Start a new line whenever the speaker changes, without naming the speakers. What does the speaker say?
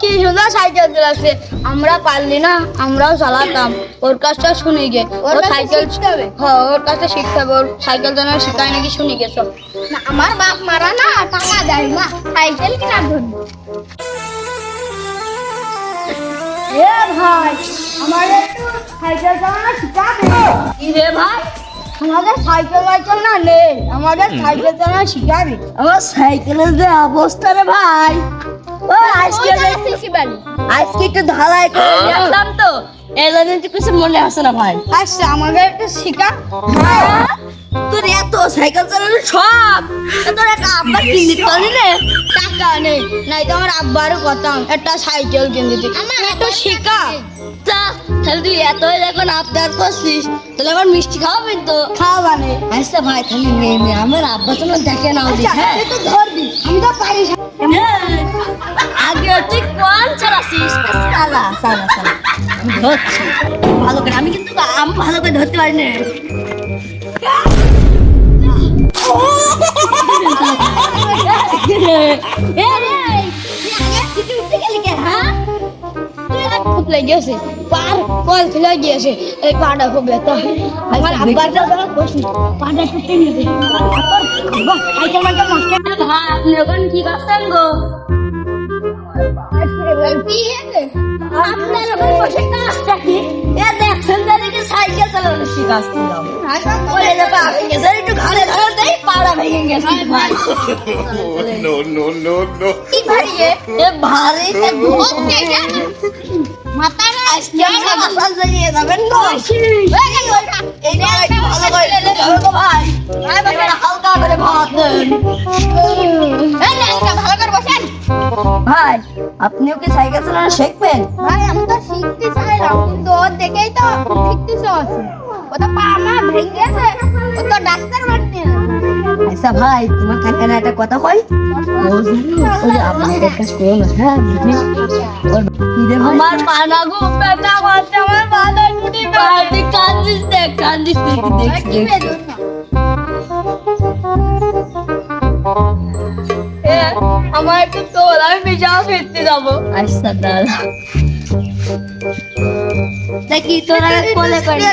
কি সুন্দর সাইকেল চালাচ্ছে, আমরা পারলি না, আমরাও চালাতাম। ওর কাছটা শুনি গে, ওর সাইকেল শিখতে হবে। হ্যাঁ, ওর কাছে শিখতে হবে, ওর সাইকেল চালানো শিখায় নাকি শুনি গেছো।
না, আমার বাপ মারা না টাকা দেয় না, সাইকেল কেনার জন্য।
এ ভাই, আমার একটু সাইকেল চালানো শিখাবে। কি রে ভাই, আমাদের সাইকেল মাইকেল না নেই, আমাদের সাইকেল চালানো শিখাবি। আমার সাইকেলের যে অবস্থা রে ভাই, ও আজকে আজকে একটু ঢালাই করে দেখলাম তো, এই জন্য কিছু মনে আসে না ভাই। আচ্ছা, আমাদের একটু শিখা। তোর এত সাইকেল চালানো সব, তোর একটা আব্বা কিনে দিতে পারলি না? টাকা নেই, নাই তো আমার আব্বারও কথা একটা সাইকেল কিনে দিতে। আমার একটু শিখা। তাহলে তুই এত যখন আবদার করছিস, তাহলে আমার মিষ্টি খাওয়াবেন তো? খাওয়াবানে। আচ্ছা ভাই, তাহলে নে, আমার আব্বা তো দেখে নাও। হ্যাঁ, তুই তো ধরবি, আমি তো পারি। আগে তুই কোন চালাছিস? চালা চালা চালা, আমি ধরছি ভালো করে। আমি কিন্তু ভালো করে ধরতে পারি না। গেছে পার কল ফেলে গিয়েছে, এই পাটা খুব ব্যথা। আমার আব্বাটা পাটা একটু টেনে দে। ভাই, আপনি ওখানে কি করছেন গো? আপনার ওখানে বসে কাজটা কি? এ দেখছেন যে সাইকেল চালানো শিখাচ্ছিলাম, একটু ঘাড়ে ধরে দেই, পাড়া ভেঙে গেছে।
No, no, no, no.
কি ভারী এ ভারী মাথা না আজকে মাসাজ দিয়ে যাবেন গো। এই না ভালো করে ধরো তো ভাই, হালকা করে ভাত দেন। এই না ভালো করে বসেন। ভাই, আপনিও কি সাইকেল চালানো শিখবেন?
ভাই, আমি তো শিখতে চাইলাম, কিন্তু ওর দেখেই তো শিখতে চাচ্ছি। ও তো পা মা ভেঙে গেছে, ও তো ডাক্তার বানিয়ে।
আচ্ছা ভাই, তোমার কাছে না একটা কথা কই, ওই আপনাদের কাজ করো না। হ্যাঁ, আমার পানা গো ব্যথা করছে, আমার পানা টুটি পাটি। কান্দিস দেখ, কান্দিস দেখ। আমার একটু তোল, আমি বিছানা ফিরতে যাবো। আচ্ছা দাদা, দেখি তোরা কোলে করে